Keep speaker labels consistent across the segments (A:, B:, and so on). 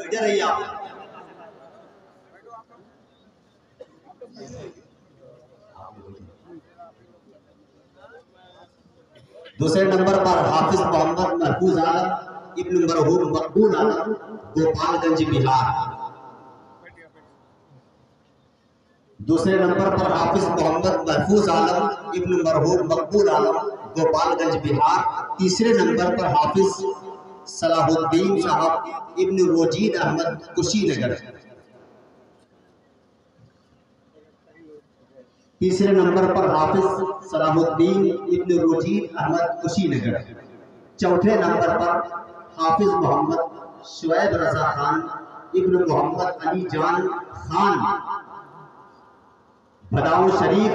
A: ادھر آئیے آپ. دوسرے نمبر پر حافظ محمد محفوظ عالم ابن مرحوم مقبول عالم گوپال گنج بہار. دوسرے نمبر پر حافظ محمد محفوظ عالم ابن مرحوم مقبول عالم گوپال گنج بہار. تیسرے نمبر پر حافظ صلاح الدین صاحب ابن روجید احمد کشی نگر. تیسرے نمبر پر حافظ صلاح الدین ابن روجید احمد کشی نگر. چوتھے نمبر پر حافظ محمد شعیب رضا خان ابن محمد علی جان خان بھداؤ شریف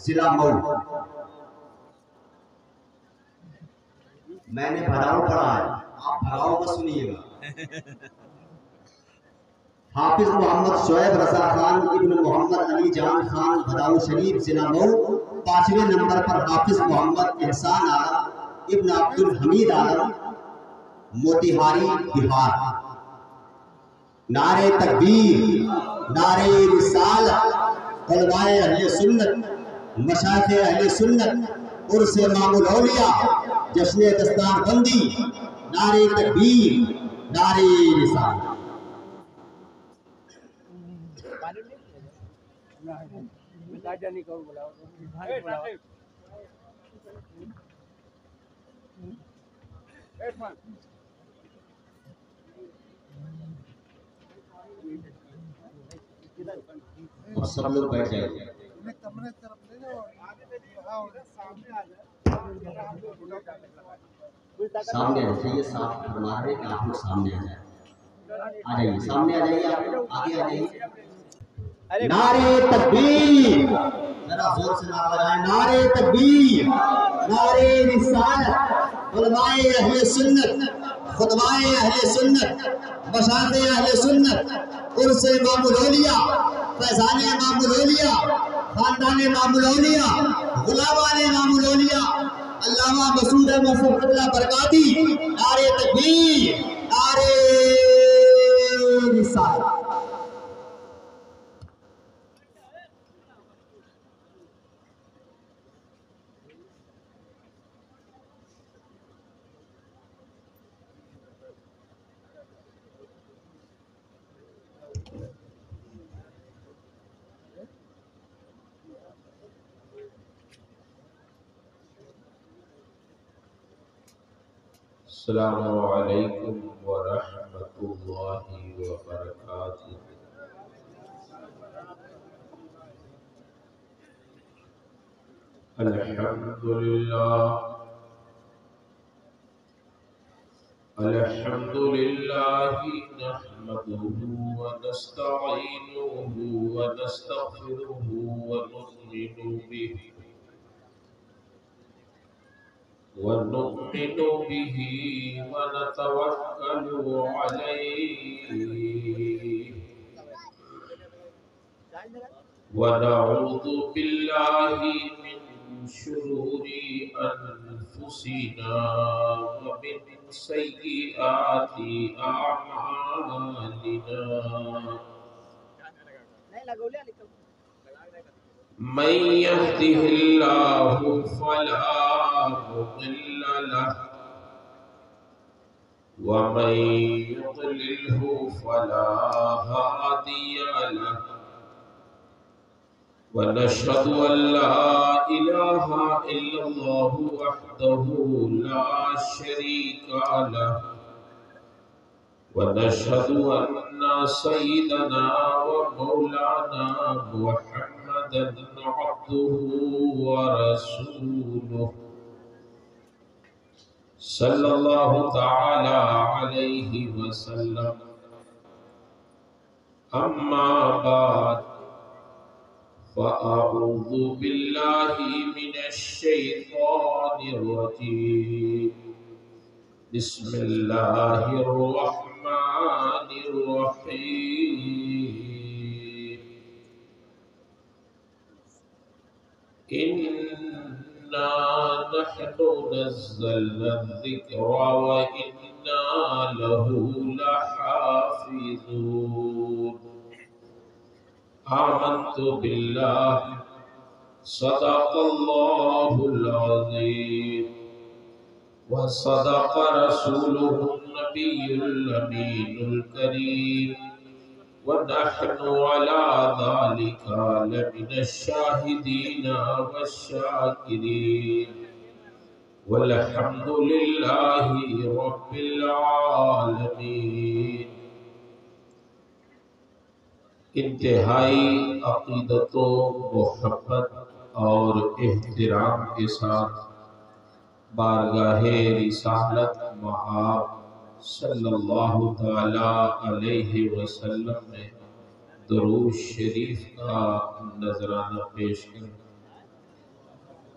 A: ضلع مئو. میں نے بھداؤ پڑھا ہے، آپ بھداؤ کو سنیے گا. حافظ محمد شعیب رضا خان ابن محمد علی جان خان بھداؤ شریف ضلع مئو. پانچویں نمبر پر حافظ محمد احسان عالم ابن عبد الحمید عالم موتیہاری بہار. نعرہ تکبیر، نعرہ رسالت، علماء اہل سنت، مشائخ اہل سنت، عرس امام الاولیاء، جشن دستار بندی. نعرہ تکبیر، نعرہ رسالت. اور سب لوگ بیٹھ جائیں. سامنے آنا چاہیے، صاف فرما رہے کہ آپ لوگ سامنے آ جائیں. آ جائیے، سامنے آ جائیے، آپ آگے آ جائیے. نعرہ تکبیر، ذرا زور سے نعرہ لگائیں. نعرہ تکبیر، نعرہ رسالت، علماء اہل سنت، خطباء اہل سنت، مشائخ اہل سنت، عرس امام الاولیاء، فیضان امام الاولیاء، خاندان امام الاولیاء، غلامان امام الاولیاء، علامہ مسعود احمد صفدر برکاتی. نعرہ تکبیر، نعرہ رسالت.
B: السلام علیکم ورحمۃ اللہ وبرکاتہ. الحمدللہ نحمده ونستعینه ونستغفره ونؤمن به ونتوكل عليه ونعوذ بالله من شرور أنفسنا ومن سيئات أعمالنا. من يهده الله فلا مضل له ومن يضلله فلا هادي له. ونشهد أن لا إله إلا الله وحده لا شريك له ونشهد أن سيدنا ومولانا محمدا عبده ورسوله صلى الله تعالى عليه وسلم. أما بعد، فأعوذ بالله من الشيطان الرجيم. بسم الله الرحمن الرحيم. إنا نحن نزلنا الذكر وإنا له لحافظون. حافظون آمنت بالله صدق الله العظيم وصدق رسوله النبي الأمين الكريم ونحن على ذلك لمن الشاهدين والشاكرين والحمد لله رب العالمين۔ انتہائی عقیدت و محبت اور احترام کے ساتھ بارگاہ رسالت مآب صلی اللہ تعالی علیہ وسلم میں درود شریف کا نذرانہ پیش کریں۔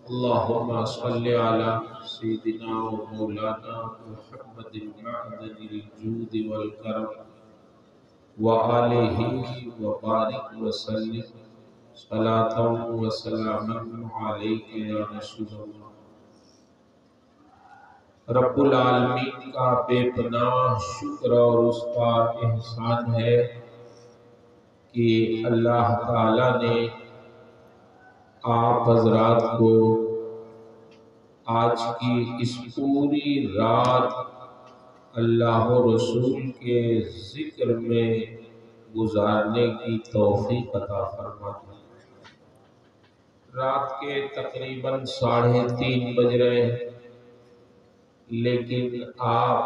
B: اللہم صلی علی سیدنا و مولانا محمد معدن الجود والکرم وآلہ وبارک وسلم صلاۃ و سلاما علیک یا رسول اللہ۔ رب العالمین کا بے پناہ شکر اور اس کا احسان ہے کہ اللہ تعالی نے آپ حضرات کو آج کی اس پوری رات اللہ و رسول کے ذکر میں گزارنے کی توفیق عطا فرما دی۔ رات کے تقریباً 3:30 بج رہے ہیں، لیکن آپ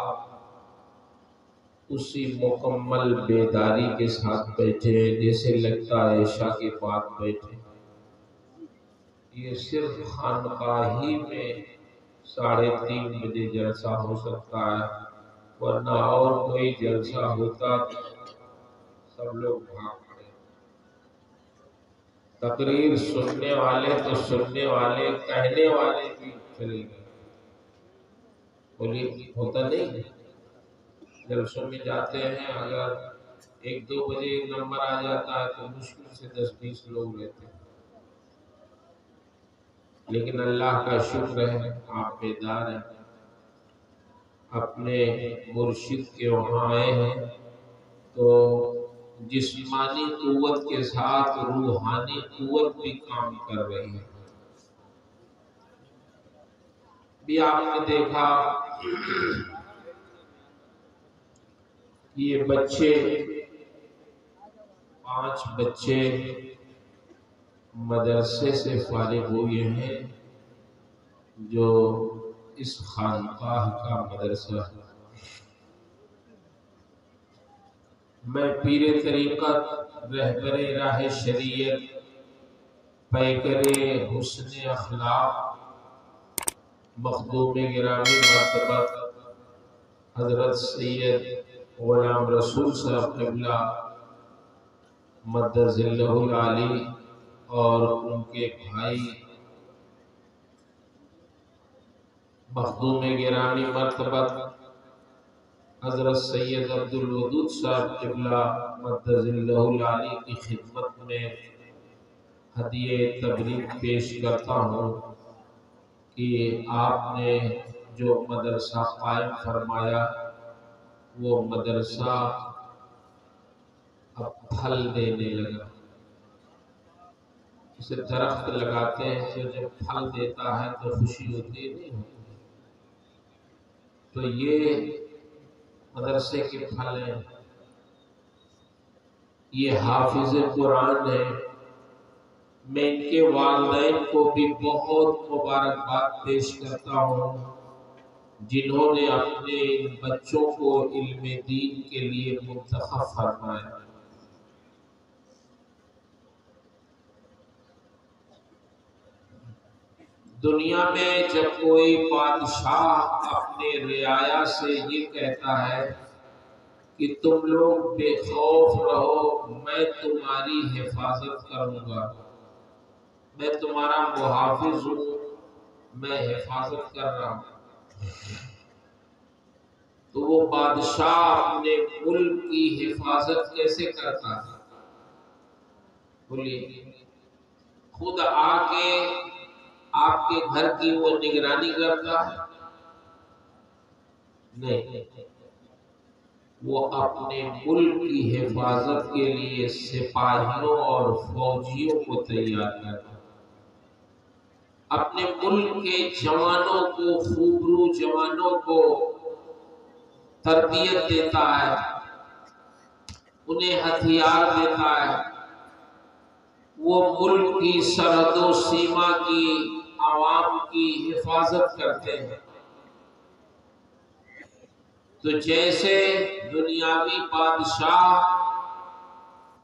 B: اسی مکمل بیداری کے ساتھ بیٹھے ہیں جیسے لگتا ہے عشاء کے بعد بیٹھے۔ یہ صرف خانقاہ ہی میں 3:30 بجے جلسہ ہو سکتا ہے، ورنہ اور کوئی جلسہ ہوتا تو سب لوگ بھاگ پڑے۔ تقریر سننے والے تو سننے والے، کہنے والے بھی چلے گئے۔ بولیے ہوتا نہیں؟ جلسوں میں جاتے ہیں، اگر 1-2 بجے نمبر آ جاتا ہے تو مشکل سے 10-20 لوگ رہتے ہیں، لیکن اللہ کا شکر ہے آپ بیدار ہیں، اپنے مرشد کے وہاں آئے ہیں تو جسمانی قوت کے ساتھ روحانی قوت بھی کام کر رہی ہے۔ بھی آپ نے دیکھا یہ بچے 5 بچے مدرسے سے فارغ ہوئے ہیں جو اس خانقاہ کا مدرسہ ہے۔ میں پیر طریقت، رہبر راہ شریعت، پیکر حسن اخلاق، مخدوم گرامی مرتبت حضرت سید غلام رسول صاحب قبلہ مدد ذلہ العالی اور ان کے بھائی مخدوم گرامی مرتبت حضرت سید عبدالودود صاحب قبلہ مدد ذلہ العالی کی خدمت میں ہدیہ تبریک پیش کرتا ہوں کہ آپ نے جو مدرسہ قائم فرمایا وہ مدرسہ اب پھل دینے لگا۔ اسے درخت لگاتے ہیں تو جب پھل دیتا ہے تو خوشی ہوتی نہیں ہوتی، تو یہ مدرسے کے پھل ہیں، یہ حافظ قرآن ہے۔ میں ان کے والدین کو بھی بہت مبارکباد پیش کرتا ہوں جنہوں نے اپنے ان بچوں کو علم دین کے لیے منتخب فرمایا۔ دنیا میں جب کوئی بادشاہ اپنے رعایا سے یہ کہتا ہے کہ تم لوگ بے خوف رہو، میں تمہاری حفاظت کروں گا، میں تمہارا محافظ ہوں، میں حفاظت کر رہا ہوں، تو وہ بادشاہ اپنے ملک کی حفاظت کیسے کرتا ہے؟ بولیے، خود آ کے آپ کے گھر کی وہ نگرانی کرتا ہے؟ نہیں، وہ اپنے ملک کی حفاظت کے لیے سپاہیوں اور فوجیوں کو تیار کرتا ہے، اپنے ملک کے جوانوں کو، خوبرو جوانوں کو تربیت دیتا ہے، انہیں ہتھیار دیتا ہے، وہ ملک کی سرحد و سیما کی عوام کی حفاظت کرتے ہیں۔ تو جیسے دنیاوی بادشاہ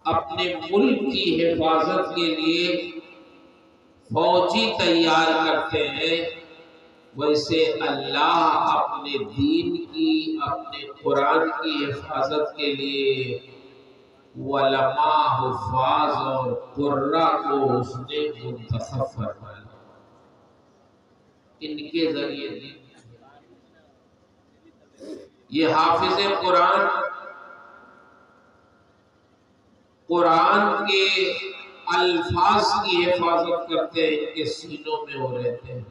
B: اپنے ملک کی حفاظت کے لیے فوجی تیار کرتے ہیں، ویسے اللہ اپنے دین کی، اپنے قرآن کی حفاظت کے لیے علماء، حفاظ اور قراء کو اس نے منتخب فرمایا، ان کے ذریعے دین۔ یہ حافظ قرآن قرآن کے الفاظ کی حفاظت کرتے ہیں، ان کے سینوں میں وہ رہتے ہیں۔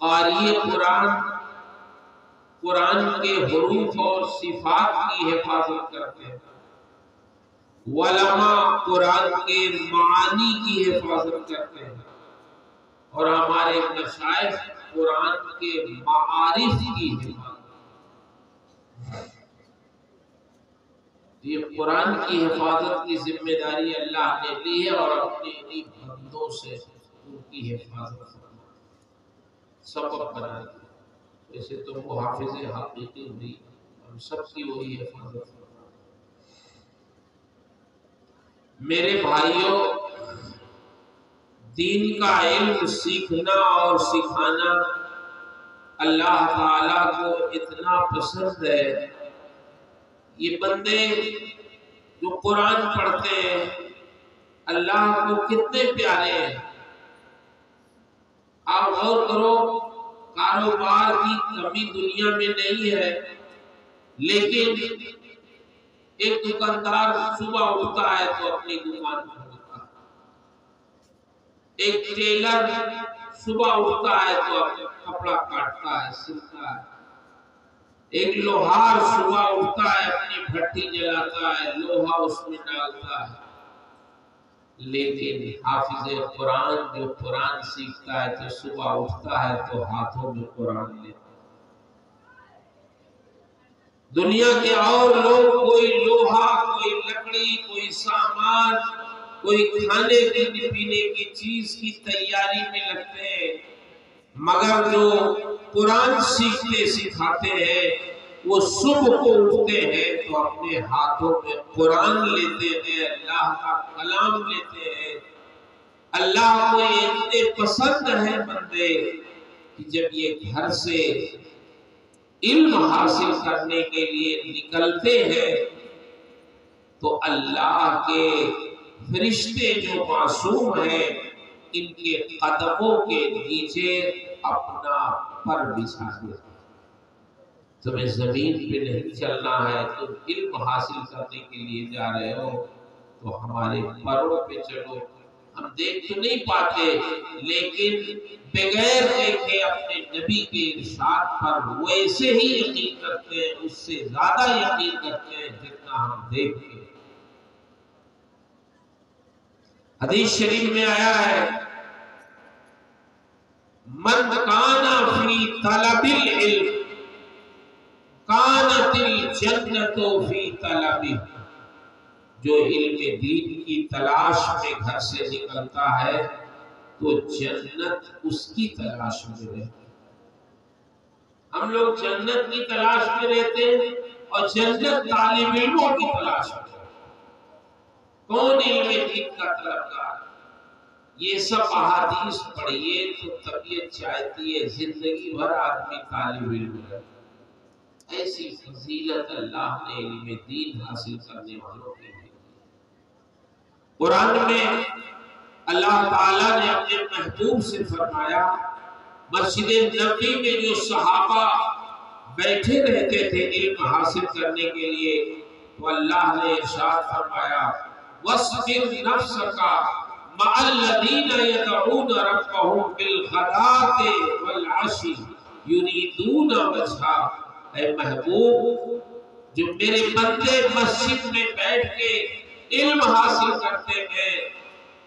B: قاری قرآن قرآن کے حروف اور صفات کی حفاظت کرتے ہیں، علماء قرآن کے معانی کی حفاظت کرتے ہیں، اور ہمارے مشائخ قرآن کے معارف کی حفاظت۔ یہ قرآن کی حفاظت کی ذمہ داری اللہ نے لی ہے، اور اپنے انہی بندوں سے ان کی حفاظت سبب بنا دی۔ ویسے تو وہ حافظ حقیقی ہوئی، ہم سب کی وہی حفاظت۔ میرے بھائیوں، دین کا علم سیکھنا اور سکھانا اللہ تعالیٰ کو اتنا پسند ہے، یہ بندے جو قرآن پڑھتے ہیں اللہ کو کتنے پیارے ہیں۔ آپ غور کرو، کاروبار کی کمی دنیا میں نہیں ہے، لیکن ایک دکاندار صبح اٹھتا ہے تو اپنی دکان کھولتا ہے، ایک ٹیلر صبح اٹھتا ہے تو کپڑا کاٹتا ہے، سلتا ہے، ایک لوہار صبح اٹھتا ہے اپنی بھٹی جلاتا ہے، لوہا اس میں ڈالتا ہے۔ لیکن حافظ قرآن جو قرآن سیکھتا ہے تو صبح اٹھتا ہے تو ہاتھوں میں قرآن لیتا ہے۔ دنیا کے اور لوگ کوئی لوہا، کوئی لکڑی، کوئی سامان، کوئی کھانے پینے کی چیز کی تیاری میں لگتے ہیں، مگر جو قرآن سیکھتے سکھاتے ہیں وہ صبح کو اٹھتے ہیں تو اپنے ہاتھوں میں قرآن لیتے ہیں، اللہ کا کلام لیتے ہیں۔ اللہ کو اتنے پسند ہے بندے کہ جب یہ گھر سے علم حاصل کرنے کے لیے نکلتے ہیں تو اللہ کے فرشتے جو معصوم ہیں ان کے قدموں کے نیچے اپنا پر بچھا دیتے ہیں۔ تمہیں زمین پہ نہیں چلنا ہے، تم علم حاصل کرنے کے لیے جا رہے ہو تو ہمارے پروں پہ چلو۔ ہم دیکھ تو نہیں پاتے، لیکن بغیر دیکھے اپنے نبی کے ارشاد پر ویسے ہی یقین کرتے ہیں، اس سے زیادہ یقین کرتے ہیں جتنا ہم دیکھتے ہیں۔ حدیث شریف میں آیا ہے، من کان فی طلب العلم کانت الجنت فی طلبہ، جو علم دین کی تلاش میں گھر سے نکلتا ہے تو جنت اس کی تلاش میں رہتی ہے۔ ہم لوگ جنت کی تلاش میں رہتے ہیں اور جنت طالب علموں کی تلاش میں رہتے ہیں۔ کون علم دین کا طلبگار؟ یہ سب احادیث پڑھیے تو طبیعت چاہتی ہے زندگی بھر آدمی طالب علم رہے۔ ایسی فضیلت اللہ نے علم دین حاصل کرنے والوں کے لیے۔ قرآن میں اللہ تعالیٰ نے اپنے محبوب سے فرمایا، مسجد نبوی میں جو صحابہ بیٹھے رہتے تھے علم حاصل کرنے کے لیے، تو اللہ نے ارشاد فرمایا، وَاصْبِرْ نَفْسَكَ مَعَ الَّذِينَ يَدْعُونَ رَبَّهُمْ بِالْغَدَاةِ وَالْعَشِيِّ يُرِيدُونَ وَجْهَهُ۔ اے محبوب، جو میرے بندے مسجد میں بیٹھ کے علم حاصل کرتے ہیں،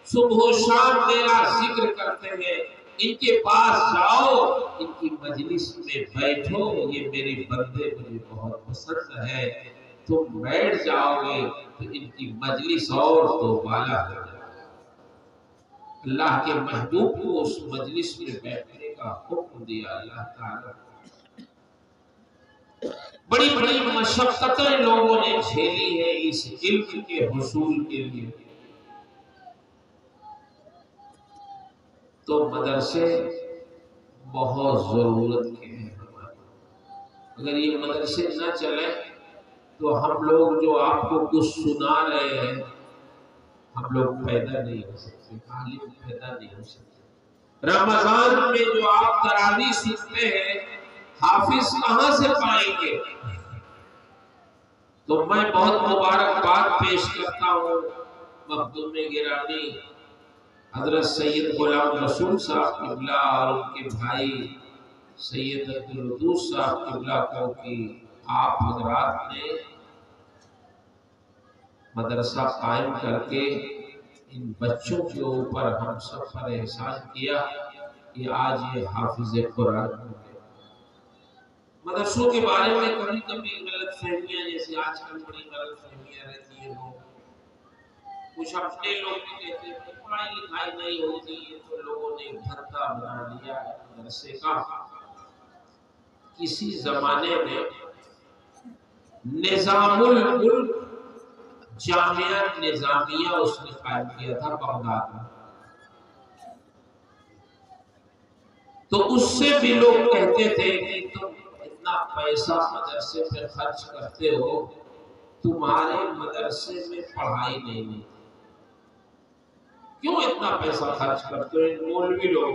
B: صبح و شام میرا ذکر کرتے ہیں، ان کے پاس جاؤ، ان کی مجلس میں بیٹھو، یہ میرے بندے مجھے بہت پسند ہے، تم بیٹھ جاؤ گے تو ان کی مجلس اور تو بالا ہو جائے۔ اللہ کے محبوب کو اس مجلس میں بیٹھنے کا حکم دیا اللہ تعالیٰ۔ بڑی بڑی مشقتیں لوگوں نے جھیلی ہے اس علم کے حصول کے لیے، تو مدرسے بہت ضرورت کے ہیں ہمارے۔ اگر یہ مدرسے نہ چلیں تو ہم لوگ جو آپ کو کچھ سنا رہے ہیں، ہم لوگ پیدا نہیں ہو سکتے، عالم پیدا نہیں ہو سکتے۔ رمضان میں جو آپ تراویح سنتے ہیں، حافظ کہاں سے پائیں گے؟ تو میں بہت مبارکباد پیش کرتا ہوں مخدوم گرامی حضرت سید غلام رسول صاحب قبلہ اور ان کے بھائی سید عبدالقدوس صاحب قبلہ کو کہ آپ حضرات نے مدرسہ قائم کر کے ان بچوں کے اوپر ہم سب پر احسان کیا کہ آج یہ حافظ قرآن ہو گئے۔ مدرسوں کے بارے میں کبھی کبھی غلط فہمیاں، جیسے آج کل بڑی غلط فہمیاں رہتی ہیں، کچھ اپنے لوگ بھی کہتے ہیں کہ پڑھائی لکھائی نہیں ہوتی، یہ تو لوگوں نے دھندا بنا لیا ہے مدرسے کا۔ کسی زمانے میں نظام الملک جامعہ نظامیہ اس نے قائم کیا تھا بغداد میں، تو اس سے بھی لوگ کہتے تھے کہ تم اتنا پیسہ مدرسے پہ خرچ کرتے ہو، تمہارے مدرسے میں پڑھائی نہیں ہوتی، کیوں اتنا پیسہ خرچ کرتے ہو؟ مولوی لوگ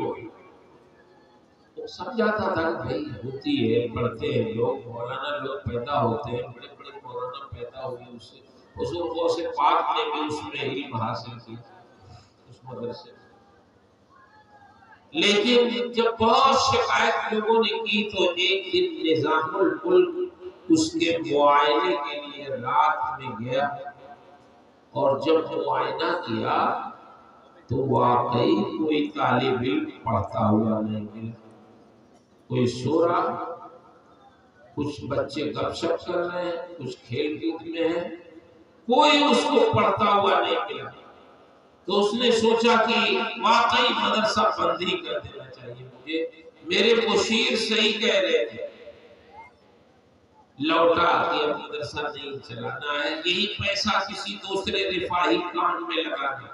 B: سمجھاتا تھا کہ بھائی ہوتی ہے، پڑھتے ہیں لوگ، مولانا لوگ پیدا ہوتے ہیں، بڑے بڑے مولانا پیدا ہوئے، اس سے حضور سے پاک نے بھی اس میں علم حاصل کی اس مدرسے میں۔ لیکن جب بہت شکایت لوگوں نے کی تو ایک دن نظام الملک اس کے معائنے کے لیے رات میں گیا، اور جب معائنہ کیا تو واقعی کوئی طالب علم پڑھتا ہوا نہیں ملا، کوئی سو رہا، کچھ بچے گپ شپ کر رہے ہیں، کچھ کھیل کود میں ہیں، کوئی اس کو پڑھتا ہوا نہیں ملا۔ تو اس نے سوچا کہ واقعی مدرسہ بند ہی کر دینا چاہیے مجھے، میرے مشیر صحیح کہہ رہے تھے، لوٹا کہ اب مدرسہ نہیں چلانا ہے، یہی پیسہ کسی دوسرے رفاہی کام میں لگا دیا۔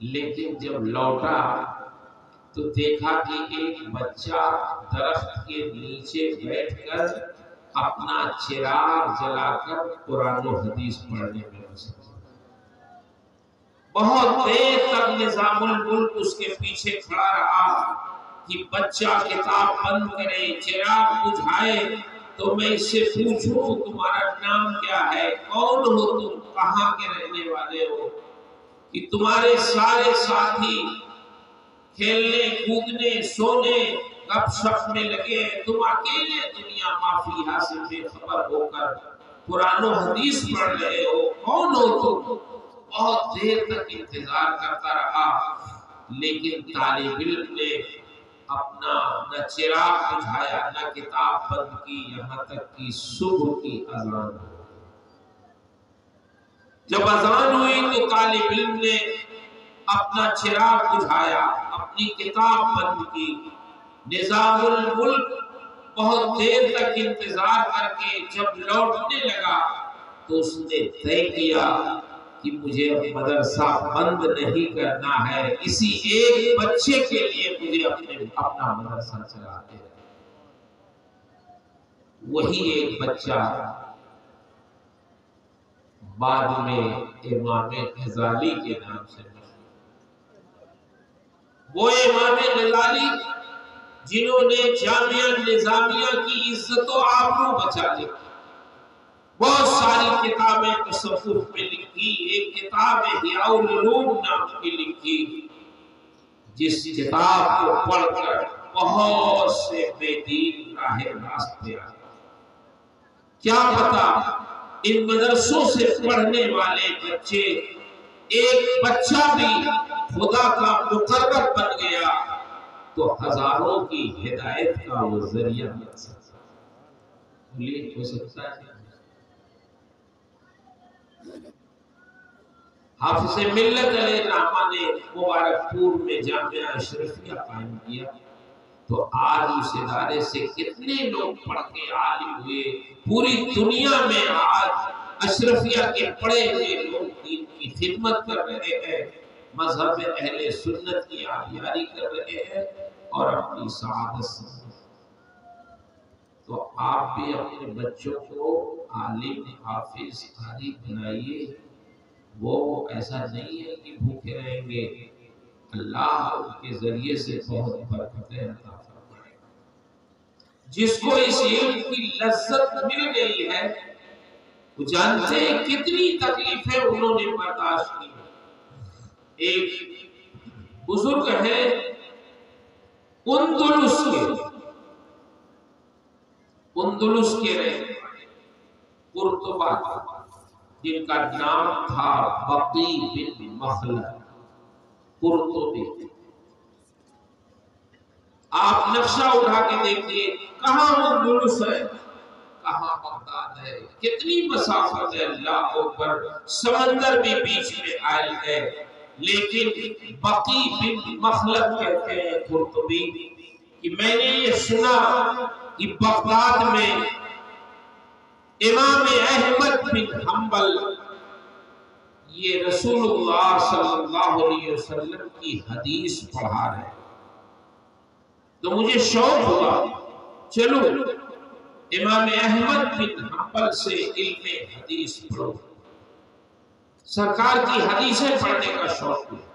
B: لیکن جب لوٹا تو دیکھا کہ ایک بچہ درخت کے نیچے بیٹھ کر اپنا چراغ جلا کر قرآن و حدیث پڑھنے میں مصروف۔ بہت دیر تک نظام الملک اس کے پیچھے کھڑا رہا کہ بچہ کتاب بند کرے، چراغ بجھائے تو میں اس سے پوچھوں تمہارا نام کیا ہے، کون ہو تم، کہاں کے رہنے والے ہو، کہ تمہارے سارے ساتھی کھیلنے کودنے سونے گپ شپ میں لگے، تم اکیلے دنیا مافیہا سے بے خبر ہو کر قرآن و حدیث پڑھ رہے ہو، کون ہو تم؟ بہت دیر تک انتظار کرتا رہا، لیکن طالب علم نے اپنا نہ چراغ بجھایا نہ کتاب بند کی، یہاں تک کہ صبح کی اذان ہوئی۔ جب اذان ہوئی تو طالب علم نے اپنا چراغ بجھایا، اپنی کتاب بند کی، نظام الملک بہت دیر تک انتظار کر کے جب لوٹنے لگا تو اس نے طے کیا کہ مجھے اب مدرسہ بند نہیں کرنا ہے، اسی ایک بچے کے لیے مجھے اپنا مدرسہ چلاتے ہیں۔ وہی ایک بچہ بعد میں امام غزالی کے نام سے وہ امام غزالی جنہوں نے جامعہ نظامیہ کی عزت و آبرو بچا لی، بہت ساری کتابیں تصوف میں لکھی، ایک کتاب احیاء العلوم نام کی لکھی، جس کتاب کو پڑھ کر بہت سے بے دین راہ راست پہ آئے۔ کیا پتا ان مدرسوں سے پڑھنے والے بچے، ایک بچہ بھی خدا کا مقرب بن گیا تو ہزاروں کی ہدایت کا وہ ذریعہ بن سکتا ہے۔ ہو سکتا ہے حافظ ملت علیہ الرحمہ نے مبارک پور میں جامعہ اشرفیہ قائم کیا تو آج اس ادارے سے کتنے لوگ پڑھ کے عالم ہوئے۔ پوری دنیا میں آج اشرفیہ کے پڑھے ہوئے لوگ دین کی خدمت کر رہے ہیں، مذہب اہل سنت کی آبیاری کر رہے ہیں اور اپنی سعادت سے۔ تو آپ بھی اپنے بچوں کو عالم، حافظ، قاری بنائیے۔ وہ ایسا نہیں ہے کہ بھوکے رہیں گے، اللہ ان کے ذریعے سے بہت برکتیں عطا فرمائے گا۔ جس کو اس علم کی لذت مل گئی ہے وہ جانتے ہیں کتنی تکلیفیں انہوں نے برداشت کی۔ ایک بزرگ ہے اندلس کے رہنے قرطبہ، جن کا نام تھا بقی بن مخلد قرطبی۔ آپ نقشہ اٹھا کے دیکھیے، کہاں اندلس ہے، کہاں بغداد ہے، کتنی مسافت ہے، اللہ اکبر، سمندر بھی بیچ میں آئل ہے۔ لیکن بقی بن مخلد کہتے ہیں قرطبی کہ میں نے یہ سنا کہ بغداد میں امام احمد بن حنبل یہ رسول اللہ صلی اللہ علیہ وسلم کی حدیث پڑھا رہے ہیں۔ تو مجھے شوق ہوا، چلو امام احمد بن حنبل سے علم حدیث پڑھو۔ سرکار کی حدیثیں پڑھنے کا شوق ہوا۔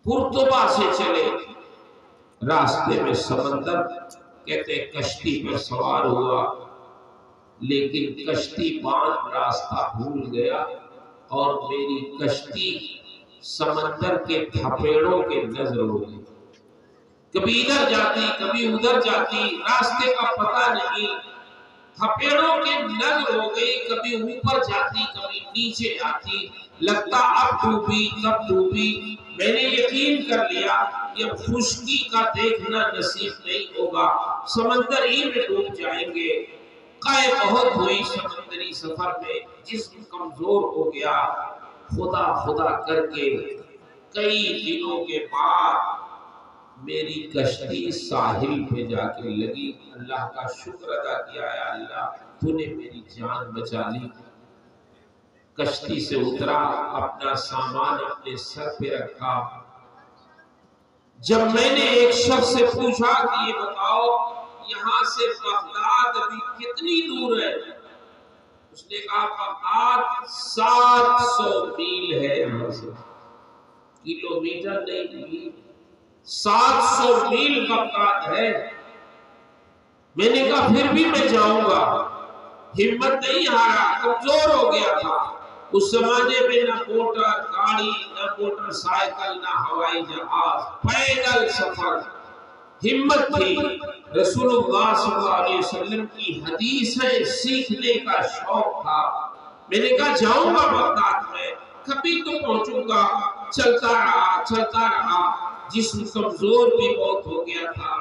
B: قرطبہ سے چلے، راستے میں سمندر، کہتے کشتی پر سوار ہوا، لیکن کشتی باندھ راستہ بھول گیا اور میری کشتی سمندر کے تھپیڑوں کے نظر ہو گئی۔ کبھی ادھر جاتی کبھی ادھر جاتی، راستے کا پتہ نہیں، تھپیڑوں کے نظر ہو گئی، کبھی اوپر جاتی کبھی نیچے آتی، لگتا اب ڈوبی تب ڈوبی۔ میں نے یقین کر لیا کہ اب خشکی کا دیکھنا نصیب نہیں ہوگا، سمندر ہی میں ڈوب جائیں گے۔ قے بہت ہوئی سمندری سفر میں، جسم کمزور ہو گیا، خدا خدا کر کے کئی دنوں کے بعد میری کشتی ساحل پہ جا کے لگی۔ اللہ کا شکر ادا کیا، یا اللہ تو نے میری جان بچا لی۔ کشتی سے اترا، اپنا سامان اپنے سر پہ رکھا۔ جب میں نے ایک شخص سے پوچھا کہ یہ بتاؤ یہاں سے بغداد ابھی کتنی دور ہے، اس نے کہا بغداد 700 میل ہے یہاں سے، کلومیٹر نہیں میل، 700 میل بغداد ہے۔ میں نے کہا پھر بھی میں جاؤں گا، ہمت نہیں ہارا، کمزور ہو گیا تھا۔ اس زمانے میں نہ موٹر گاڑی، نہ موٹر سائیکل، نہ ہوائی جہاز، پیدل سفر، ہمت تھی۔ رسول اللہ صلی اللہ علیہ وسلم کی حدیثیں سیکھنے کا شوق تھا۔ میں نے کہا جاؤں گا بغداد میں، کبھی تو پہنچوں گا۔ چلتا رہا، جسم کمزور بھی بہت ہو گیا تھا،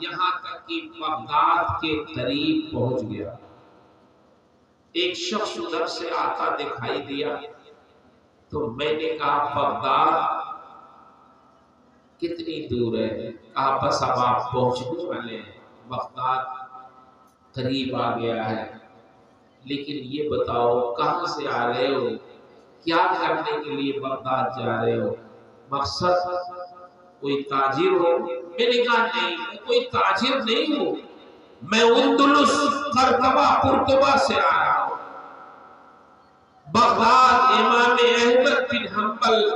B: یہاں تک کہ بغداد کے قریب پہنچ گیا۔ ایک شخص ادھر سے آتا دکھائی دیا تو میں نے کہا بغداد کتنی دور ہے؟ کہا بس اب آپ پہنچنے والے ہیں، بغداد قریب آ گیا ہے۔ لیکن یہ بتاؤ کہاں سے آ رہے ہو، کیا کرنے کے لیے بغداد جا رہے ہو، مقصد کوئی تاجر ہو؟ میں نے کہا نہیں، میں کوئی تاجر نہیں ہوں، میں اندلس قرطبہ سے آ رہا ہوں۔ بغداد امام احمد بن حنبل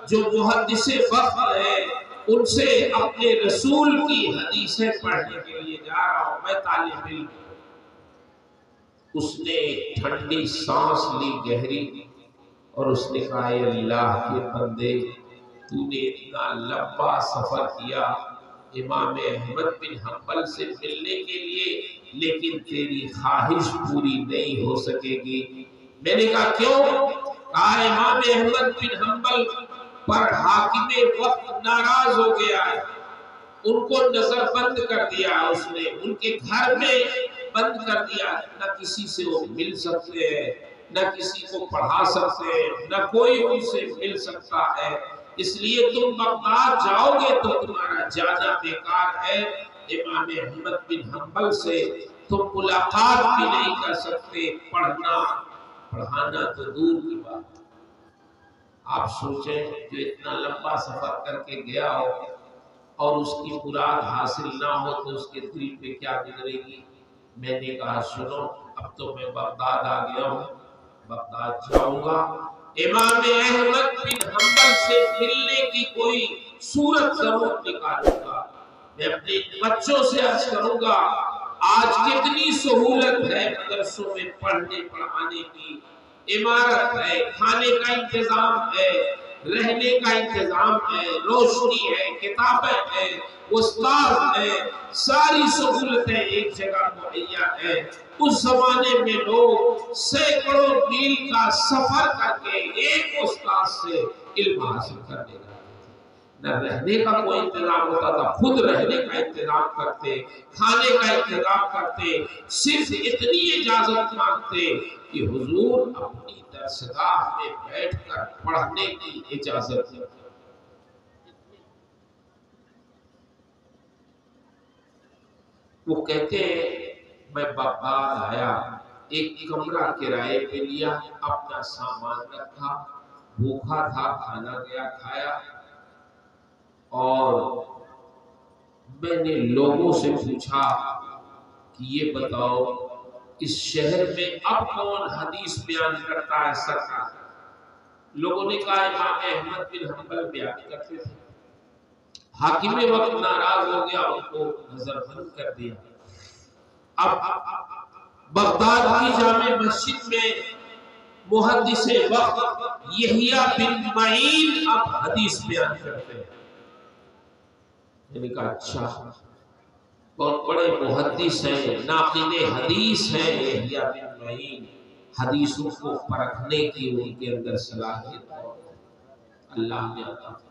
B: جو محدث وقت ہے، ان سے اپنے رسول کی حدیثیں پڑھنے کے لیے جا رہا ہوں، میں طالب علم۔ اس نے ٹھنڈی سانس لی گہری اور اس نے کہا اے اللہ کے بندے، تو نے اتنا لمبا سفر کیا، امام احمد بن حنبل سے ملنے کے لیے، لیکن تیری خواہش پوری نہیں ہو سکے گی۔ میں نے کہا کیوں؟ کہا امام احمد بن حنبل پر حاکم وقت ناراض ہو گیا ہے، ان کو نظر بند کر دیا اس نے، ان کے گھر میں بند کر دیا، نہ کسی سے وہ مل سکتے ہیں، نہ کسی کو پڑھا سکتے ہیں، نہ کوئی ان سے مل سکتا ہے، اس لیے تم بغداد جاؤ گے تو تمہارا جانا بیکار ہے۔ امام احمد بن حنبل سے تم ملاقات بھی نہیں کر سکتے، پڑھانا تو دور کی بات۔ آپ سوچیں جو اتنا لمبا سفر کر کے گیا ہو اور اس کی مراد حاصل نہ ہو تو اس کے دل پہ کیا گزرے گی۔ میں نے کہا سنو، اب تو میں بغداد آ گیا ہوں، بغداد جاؤں گا، امام احمد بن حنبل سے ملنے کی کوئی صورت ضرور نکالوں گا۔ میں اپنے بچوں سے عرض کروں گا آج کتنی سہولت ہے مدرسوں میں پڑھنے پڑھانے کی، عمارت ہے، کھانے کا انتظام ہے، رہنے کا انتظام ہے، روشنی ہے، کتابیں ہیں، استاد ہیں، ساری سہولتیں ایک جگہ مہیا ہیں۔ اس زمانے میں لوگ سینکڑوں میل کا سفر کر کے ایک استاد سے علم حاصل کرنے جاتے تھے، نہ رہنے کا کوئی انتظام ہوتا تھا، خود رہنے کا انتظام کرتے، کھانے کا انتظام کرتے، صرف اتنی اجازت مانگتے کہ حضور اپنی درسگاہ میں بیٹھ کر پڑھنے کی اجازت ہے۔ وہ کہتے ہیں میں بغداد آیا، ایک کمرہ کرائے پہ لیا، اپنا سامان رکھا، بھوکا تھا، کھانا گیا کھایا، اور میں نے لوگوں سے پوچھا کہ یہ بتاؤ اس شہر میں اب کون حدیث بیان کرتا ہے سرکار؟ لوگوں نے کہا امام احمد بن حنبل بیان کرتے تھے۔ حاکم وقت ناراض ہو گیا، ان کو نظر بند کر دیا۔ اب بغداد کی جامع مسجد میں محدث وقت یحییٰ بن معین اب حدیث بیان کرتے ہیں۔ میں نے کہا اچھا، بہت بڑے محدث ہیں، ناقد حدیث ہیں یحییٰ بن معین، حدیثوں کو پرکھنے کی ان کے اندر صلاحیت اللہ نے عطا فرمائی۔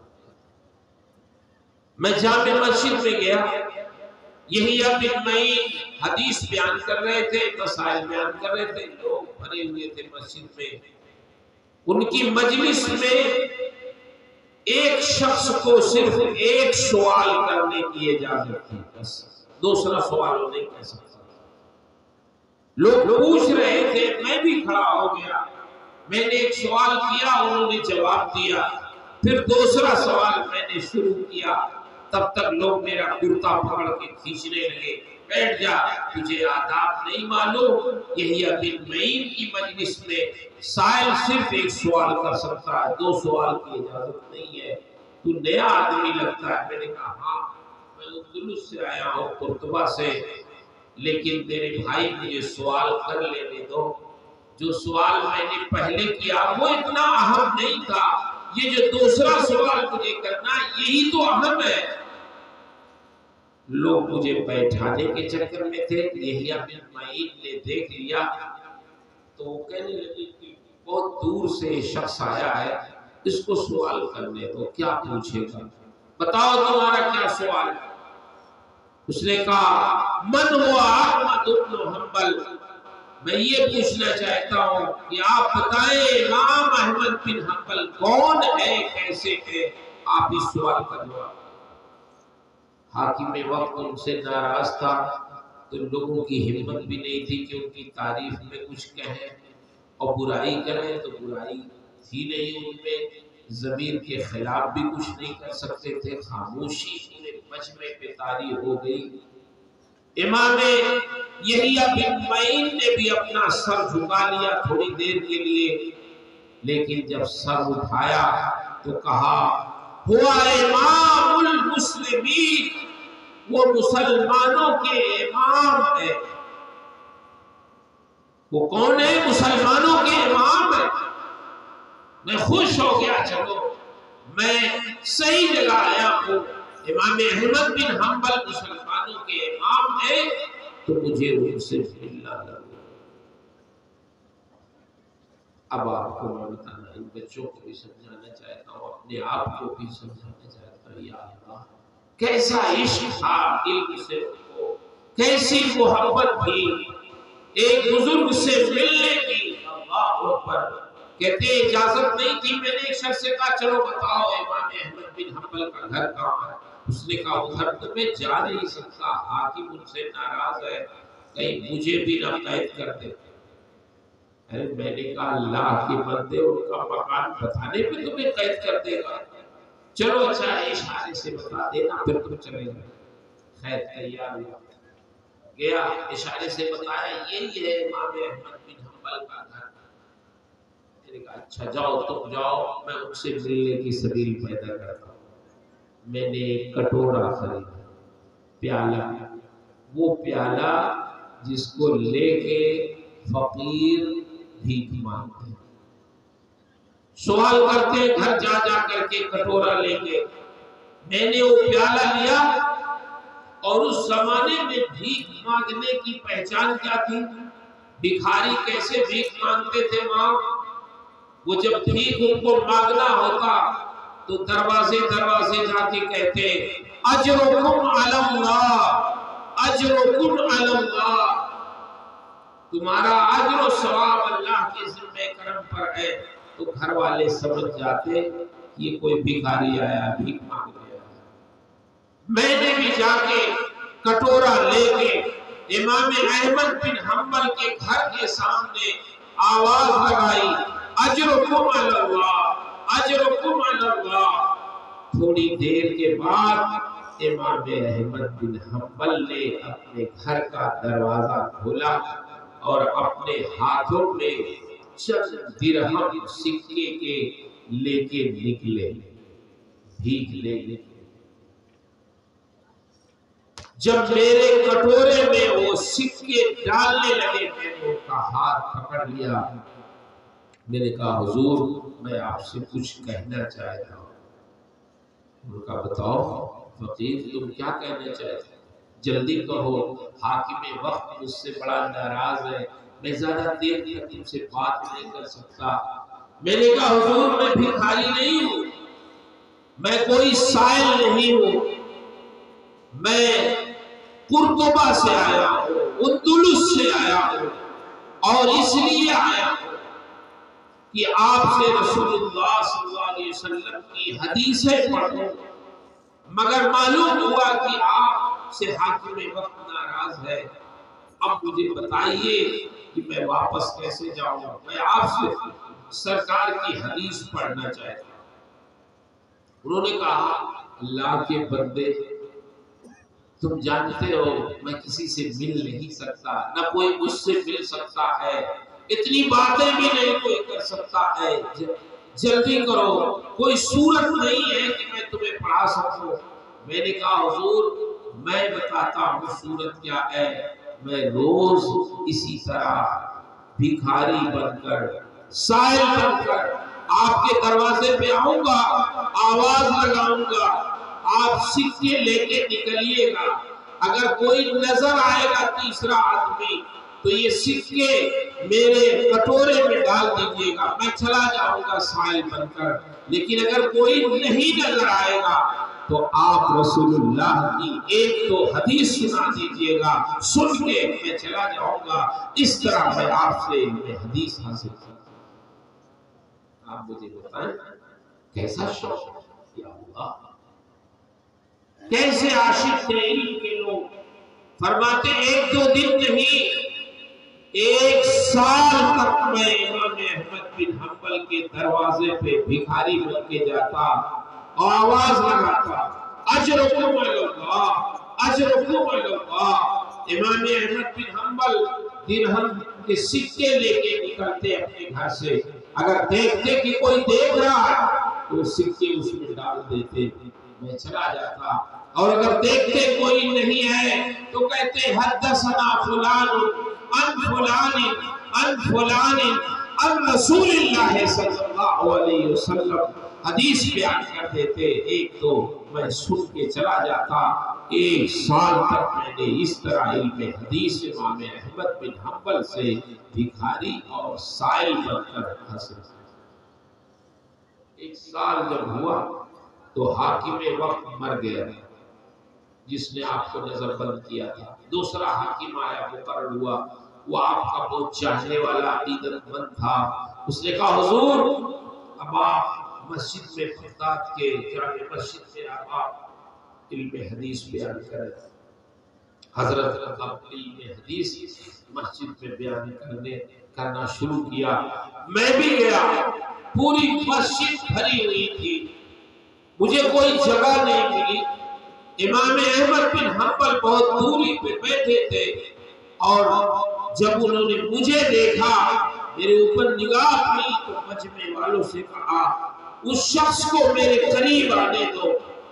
B: میں جامع مسجد میں گیا، یحییٰ بن معین حدیث بیان کر رہے تھے، مسائل بیان کر رہے تھے، لوگ بھرے ہوئے تھے مسجد میں۔ ان کی مجلس میں ایک شخص کو صرف ایک سوال کرنے کی اجازت تھی، بس دوسرا سوال وہ نہیں کر سکتا۔ لوگ پوچھ رہے تھے، میں بھی کھڑا ہو گیا، میں نے ایک سوال کیا، انہوں نے جواب دیا، پھر دوسرا سوال میں نے شروع کیا، تب تک لوگ میرا کرتا پکڑ کے کھینچنے لگے، بیٹھ جا، تجھے آداب نہیں معلوم، یحییٰ بن معین کی مجلس میں سائل صرف ایک سوال کر سکتا ہے، دو سوال کی اجازت نہیں ہے، تو نیا آدمی لگتا ہے۔ میں نے کہا ہاں، میں اندلس سے آیا ہوں، قرطبہ سے، لیکن میرے بھائی مجھے سوال کر لینے دو، جو سوال میں نے پہلے کیا وہ اتنا اہم نہیں تھا، یہ جو دوسرا سوال مجھے کرنا یہی تو اہم ہے۔ لوگ مجھے بیٹھانے کے چکر میں تھے، یحییٰ بن معین نے دیکھ لیا تو وہ کہنے لگے کہ بہت دور سے شخص آیا ہے، اس کو سوال کرنے دو، کیا پوچھے گا، بتاؤ تمہارا کیا سوال ہے؟ اس نے کہا من ہوا احمد بن حنبل، میں یہ پوچھنا چاہتا ہوں کہ آپ بتائیں امام احمد بن حنبل کون ہے، کیسے ہے، آپ اس سوال کا جواب۔ حاکم وقت ان سے ناراض تھا تو لوگوں کی ہمت بھی نہیں تھی کہ ان کی تعریف میں کچھ کہیں، اور برائی کریں تو برائی تھی نہیں ان میں، ضمیر کے خلاف بھی کچھ نہیں کر سکتے تھے، خاموشی پورے مجمع پہ طاری ہو گئی۔ امام یحییٰ بن معین نے بھی اپنا سر جھکا لیا تھوڑی دیر کے لیے، لیکن جب سر اٹھایا تو کہا ہوا امام المسلمین، وہ مسلمانوں کے امام ہے۔ وہ کون ہے؟ مسلمانوں کے امام ہے۔ میں خوش ہو گیا، چلو میں صحیح جگہ آیا ہوں، امام احمد بن حنبل مسلمانوں کے امام ہیں تو مجھے ان سے ملنا ضرور۔ اب آپ کو میں بتانا، ان بچوں کو بھی سمجھانا چاہتا ہوں، اپنے آپ کو بھی سمجھانا چاہتا ہوں، یا اللہ کیسا عشق تھا علم سے ان کو، کیسی محبت تھی ایک بزرگ سے ملنے کی۔ اللہ اکبر، کہتے اجازت نہیں تھی، میں نے ایک شخص سے کہا چلو بتاؤ امام احمد بن حنبل کا گھر کہاں ہے؟ اس نے کہا ادھر تو میں جا نہیں سکتا، حاکم مجھ سے ناراض ہے، کہیں مجھے بھی نہ قید کر دے۔ ارے میں نے کہا اللہ کے بندے، ان کا مکان بتانے پہ تمہیں قید کر دے گا؟ چلو اچھا اشارے سے بتا دینا پھر تم چلے گئے۔ خیر تیار ہوا، گیا اشارے سے بتایا یہی ہے امام احمد بن حنبل کا گھر۔ میں نے کہا اچھا جاؤ تم جاؤ، میں ان سے ملنے کی سبیل پیدا کرتا ہوں۔ میں نے ایک کٹورا خریدا، پیالہ، وہ پیالہ جس کو لے کے فقیر بھیک مانگتے ہیں، سوال کرتے ہیں گھر جا جا کر کے کٹورا لے کے۔ میں نے وہ پیالہ لیا، اور اس زمانے میں بھیک مانگنے کی پہچان کیا تھی؟ بھکاری کیسے بھیک مانگتے تھے ماں؟ وہ جب بھیک ان کو مانگنا ہوتا تو دروازے دروازے جا کے کہتے اجرکم علی اللہ، اجرکم علی اللہ، تمہارا اجر و ثواب اللہ کے ذمہ کرم پر ہے۔ تو گھر والے سمجھ جاتے کہ یہ کوئی بھکاری آیا، بھیک مانگ رہا ہے۔ میں نے بھی جا کے کٹورا لے کے امام احمد بن حنبل کے گھر کے سامنے آواز لگائی اجرکم علی اللہ، اجرکم علی اللہ۔ تھوڑی دیر کے بعد امام احمد بن حنبل نے اپنے گھر کا دروازہ کھولا اور اپنے ہاتھوں میں چند درہم سکے کے لے کے نکلے، بھیک لے نکلے۔ جب میرے کٹورے میں وہ سکے ڈالنے لگے، میں نے ان کا ہاتھ پکڑ لیا۔ میں نے کہا حضور میں آپ سے کچھ کہنا چاہتا ہوں۔ ان کا بتاؤ فقیر تم کیا کہنا چاہتے ہیں؟ جلدی کہو، حاکم وقت مجھ سے بڑا ناراض ہے، میں زیادہ دیر تک تم سے بات نہیں کر سکتا۔ میں نے کہا حضور میں بھکاری نہیں ہوں، میں کوئی سائل نہیں ہوں، میں قرطبہ سے آیا ہوں، اندلس سے آیا ہوں، اور اس لیے آیا ہوں کہ آپ سے رسول اللہ صلی اللہ علیہ وسلم کی حدیثیں پڑھوں، مگر معلوم ہوا کہ آپ سے حاکم وقت ناراض ہے۔ اب مجھے بتائیے کہ میں واپس کیسے جاؤں؟ میں آپ سے سرکار کی حدیث پڑھنا چاہتا ہوں۔ انہوں نے کہا اللہ کے بندے تم جانتے ہو میں کسی سے مل نہیں سکتا، نہ کوئی مجھ سے مل سکتا ہے، اتنی باتیں بھی نہیں کوئی کر سکتا ہے، جلدی کرو، کوئی صورت نہیں ہے کہ میں تمہیں پڑھا سکوں۔ میں نے کہا حضور میں بتاتا ہوں صورت کیا ہے، میں روز اسی طرح بھکاری بن کر، سائل بن کر آپ کے دروازے پہ آؤں گا، آواز لگاؤں گا، آپ سکے لے کے نکلیے گا، اگر کوئی نظر آئے گا تیسرا آدمی تو یہ سکے میرے کٹورے میں ڈال دیجئے گا، میں چلا جاؤں گا سائل بن کر، لیکن اگر کوئی نہیں نظر آئے گا تو آپ رسول اللہ کی ایک تو حدیث سنا دیجئے گا، سن کے میں چلا جاؤں گا، اس طرح میں آپ سے حدیث حاصل کروں۔ آپ مجھے بتائیں کیسا شوق ہے؟ یا اللہ کیسے عاشق تھے علم کے لوگ۔ فرماتے ایک دو دن نہیں، ایک سال تک میں امام احمد بن حنبل کے دروازے پہ بھکاری بن کے جاتا اور آواز لگاتا اجرکم علی اللہ، اجرکم علی اللہ۔ امام احمد بن حنبل درہم کے سکے لے کے نکلتے اپنے گھر سے، اگر دیکھتے کہ کوئی دیکھ رہا ہے تو سکے اس میں ڈال دیتے، میں چلا جاتا، اور اگر دیکھتے کوئی نہیں ہے تو کہتے حدثنا فلان عن فلان عن فلان عن رسول اللہ صلی اللہ علیہ وسلم، حدیث بیان کر دیتے۔ ایک دو میں سن کے چلا جاتا۔ 1 سال تک میں نے اس طرح علم حدیث امام احمد بن حنبل سے بھکاری اور سائل بن کر حاصل کیا۔ 1 سال جب ہوا تو حاکم وقت مر گیا جس نے آپ کو نظر بند کیا تھا۔ دوسرا حاکم آیا، مقرر ہوا، وہ آپ کا بہت چاہنے والا عقیدت مند تھا۔ اس نے کہا حضور اب آپ مسجد میں بغداد کے جامع مسجد میں آپ علم حدیث بیان کریں۔ حضرت اب علم حدیث مسجد میں بیان کرنا شروع کیا۔ میں بھی گیا، پوری مسجد بھری ہوئی تھی، مجھے کوئی جگہ نہیں ملی۔ امام احمد بن حنبل بہت دوری پہ بیٹھے تھے اور جب انہوں نے مجھے دیکھا، میرے اوپر نگاہ کی تو مجمع والوں سے کہا اس شخص کو میرے قریب آنے دو،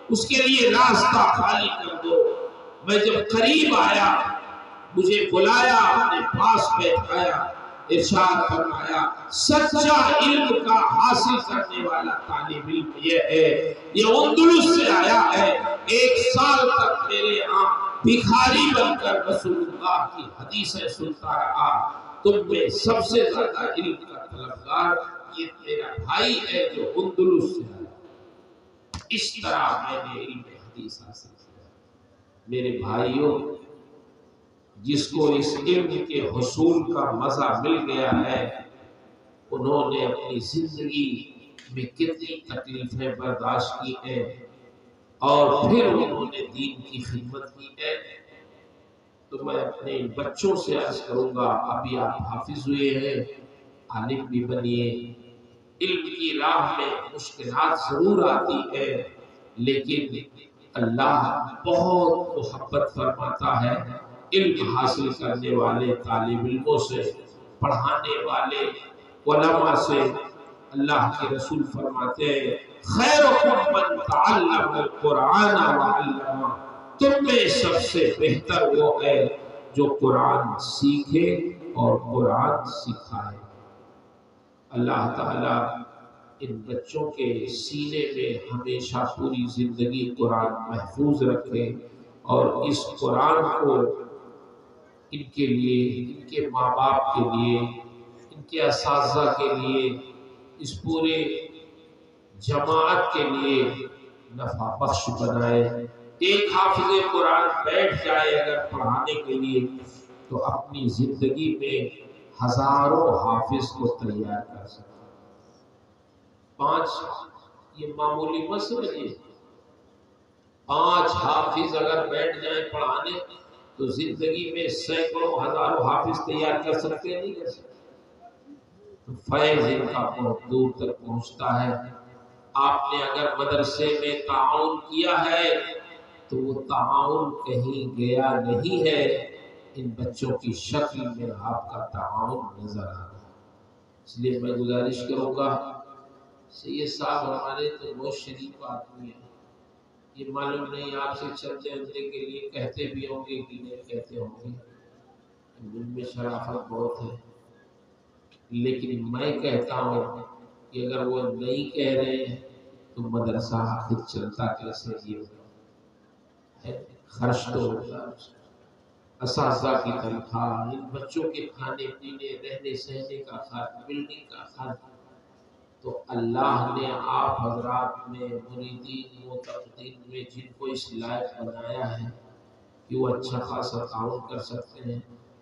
B: اس کے لیے راستہ خالی کر دو۔ میں جب قریب آیا، مجھے بلایا، اپنے پاس بیٹھایا، ارشاد فرمایا سچا علم کا حاصل کرنے والا طالب علم یہ ہے، یہ اندلس سے آیا ہے، 1 سال تک میرے یہاں بھکاری بن کر رسول اللہ کی حدیثیں سنتا رہا، تم میں سب سے زیادہ علم کا طلبگار یہ میرا بھائی ہے جو اندلس سے آیا۔ اس طرح میں نے علم حدیث حاصل کیا۔ میرے بھائیوں، جس کو اس علم کے حصول کا مزہ مل گیا ہے، انہوں نے اپنی زندگی میں کتنی تکلیفیں برداشت کی ہیں اور پھر انہوں نے دین کی خدمت کی ہے۔ تو میں اپنے بچوں سے عرض کروں گا، ابھی آپ حافظ ہوئے ہیں، عالم بھی بنیے۔ علم کی راہ میں مشکلات ضرور آتی ہے، لیکن اللہ بہت محبت فرماتا ہے علم حاصل کرنے والے طالب علموں سے، پڑھانے والے علماء سے۔ اللہ کے رسول فرماتے ہیں خیرکم من تعلم القرآن وعلمہ، تم میں سب سے بہتر وہ ہے جو قرآن سیکھے اور قرآن سکھائے۔ اللہ تعالیٰ ان بچوں کے سینے میں ہمیشہ پوری زندگی قرآن محفوظ رکھے اور اس قرآن کو ان کے لیے، ان کے ماں باپ کے لیے، ان کے اساتذہ کے لیے، اس پورے جماعت کے لیے نفع بخش بنائے۔ ایک حافظ قرآن بیٹھ جائے اگر پڑھانے کے لیے تو اپنی زندگی میں ہزاروں حافظ کو تیار کر سکتا۔ 5 یہ معمولی مت سمجھیے، 5 حافظ اگر بیٹھ جائیں پڑھانے تو زندگی میں سینکڑوں ہزاروں حافظ تیار کر سکتے ہیں، نہیں کر سکتے۔ تو فیض ان کا بہت دور تک پہنچتا ہے۔ آپ نے اگر مدرسے میں تعاون کیا ہے تو وہ تعاون کہیں گیا نہیں ہے، ان بچوں کی شکل میں آپ کا تعاون نظر آ رہا ہے۔ اس لیے میں گزارش کروں گا، سید صاحب ہمارے تو بہت شریف آدمی ہیں، یہ معلوم نہیں آپ سے چلتے چلتے کے لیے کہتے بھی ہوں گے کہ نہیں کہتے ہوں گے، ان میں شرافت بہت ہے، لیکن میں کہتا ہوں کہ اگر وہ نہیں کہہ رہے ہیں تو مدرسہ آخر چلتا کیسے؟ یہ خرچ تو ہوتا ہے، اساتذہ کی تنخواہ، ان بچوں کے کھانے پینے، رہنے سہنے کا خرچ، بلڈنگ کا خرچ، تو اللہ نے آپ حضرات میں، مریدین متقدین میں جن کو اس لائق بنایا ہے کہ وہ اچھا خاصا تعاون کر سکتے ہیں،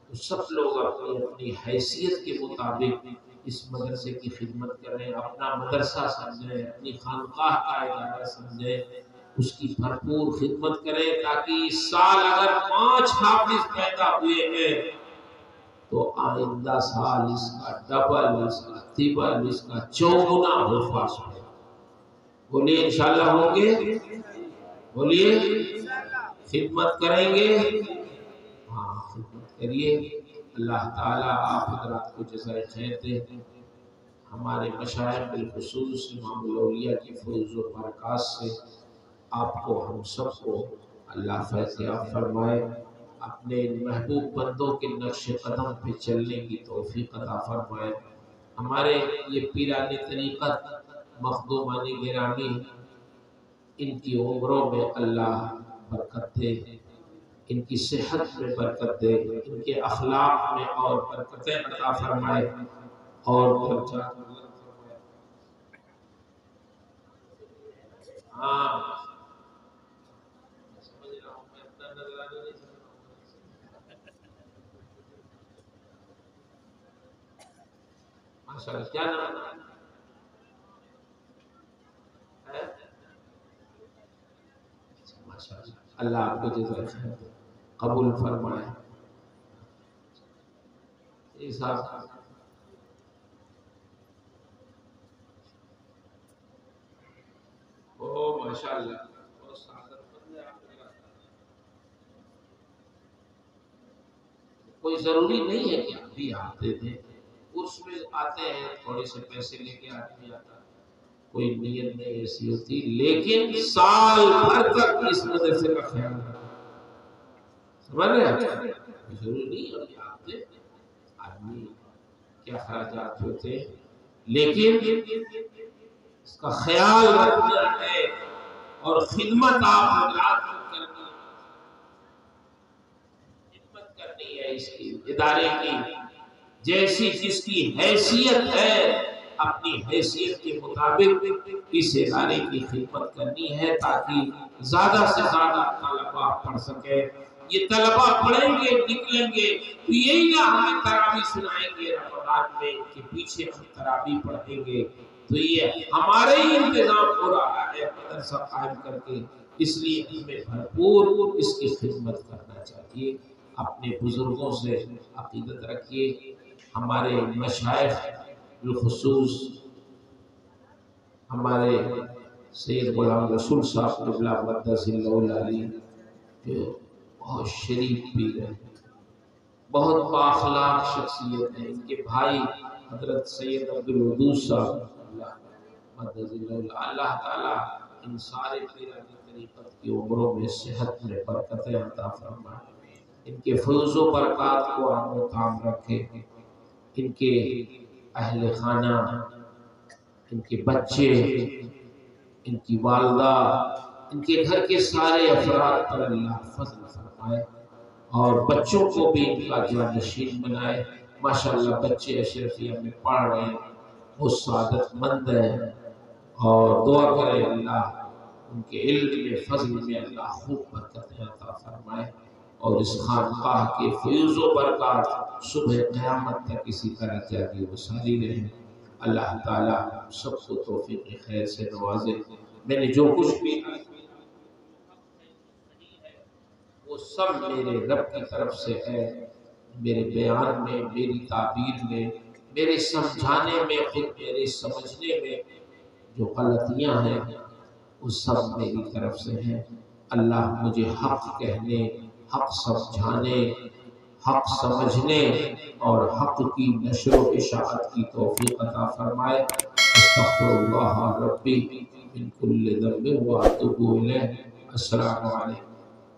B: تو سب لوگ اپنی اپنی حیثیت کے مطابق اس مدرسے کی خدمت کریں، اپنا مدرسہ سمجھیں، اپنی خانقاہ کا ادارہ سمجھیں، اس کی بھرپور خدمت کریں، تاکہ اس سال اگر 5 حافظ پیدا ہوئے ہیں تو آئندہ سال اس کا ڈبل، اس کا تربل، اس کا چوگنا حفاظ ہو۔ بولیے انشاءاللہ ہوں گے، بولیے خدمت کریں گے، ہاں خدمت کریے۔ اللہ تعالیٰ آپ حضرات کو جزائے خیر دے، ہمارے مشائخ بالخصوص امام الاولیاء کی فیض و برکات سے آپ کو، ہم سب کو اللہ فیض یاب فرمائے، اپنے محبوب بندوں کے نقش قدم پہ چلنے کی توفیق عطا فرمائے۔ ہمارے یہ پیران طریقت مخدومان گرامی ان کی عمروں میں اللہ برکت دے، ان کی صحت میں برکت دے، ان کے اخلاق میں اور برکتیں عطا فرمائے اور درجات بلند فرمائے۔ ہاں سمجھ رہا ہوں، میں اپنا نظرانہ نہیں سمجھ رہا ہوں۔ ماشاء اللہ، کیا نام ہے؟ ماشاء اللہ، اللہ آپ کو جزائے خیر قبول فرمائے۔ یہ صاحب او ماشاء اللہ، بہت سعادت مند ہے آپ کا۔ کوئی ضروری نہیں ہے کہ ابھی آتے تھے، اس میں آتے ہیں تھوڑے سے پیسے لے کے آدمی آتا، کوئی نیت نہیں ایسی ہوتی، لیکن سال بھر تک اس مدرسے کا خیال رکھنا، سمجھ رہے ہیں؟ ضروری نہیں ہے کہ آتے آدمی کیا خراجات ہوتے ہیں، لیکن اس کا خیال رکھنا ہے اور خدمت آپ حضرات کو کرنی ہے، خدمت کرنی ہے اس کی ادارے کی، جیسی جس کی حیثیت ہے اپنی حیثیت کے مطابق اس ادارے کی خدمت کرنی ہے، تاکہ زیادہ سے زیادہ طلباء پڑھ سکے۔ یہ طلباء پڑھیں گے نکلیں گے تو یہی نہ ہمیں تراویح سنائیں گے رمضان میں کہ پیچھے ہم تراویح پڑھیں گے، تو یہ ہمارے ہی انتظام ہو رہا ہے مدرسہ قائم کر کے، اس لیے ہمیں بھرپور اس کی خدمت کرنا چاہیے۔ اپنے بزرگوں سے عقیدت رکھیے، ہمارے مشائخ بالخصوص ہمارے سید غلام رسول صاحب قبلہ مقدس اللہ علیہ جو بہت شریف پیر ہیں، بہت بااخلاق شخصیت ہیں، ان کے بھائی حضرت سید عبدالودود صاحب اللہ مقدس اللہ تعالیٰ ان سارے پیرانی طریقت کی عمروں میں صحت میں برکتیں عطا فرمائے، ان کے فیض و برکات کو عام و تام رکھے، ان کے اہل خانہ، ان کے بچے، ان کی والدہ، ان کے گھر کے سارے افراد پر اللہ فضل فرمائے اور بچوں کو بھی ان کا جانشین بنائے۔ ماشاءاللہ بچے اشرفیہ میں پڑھ رہے ہیں، وہ سعادت مند ہیں، اور دعا کرے اللہ ان کے علم میں فضل میں اللہ خوب برکتیں عطا فرمائے، اور اس خانقاہ کے فیض و برکات صبح قیامت تک اسی طرح جاری و ساری رہیں۔ اللہ تعالیٰ سب کو توفیق خیر سے نوازے۔ میں نے جو کچھ بھی وہ سب میرے رب کی طرف سے ہے، میرے بیان میں، میری تعبیر میں، میرے سمجھانے میں، خود میرے سمجھنے میں جو غلطیاں ہیں وہ سب میری طرف سے ہیں۔ اللہ مجھے حق کہنے، حق سمجھانے، حق سمجھنے اور حق کی نشر و اشاعت کی توفیق عطا فرمائے۔ استغفر اللہ ربی من کل ذنب واتوب الیہ۔ السلام علیکم۔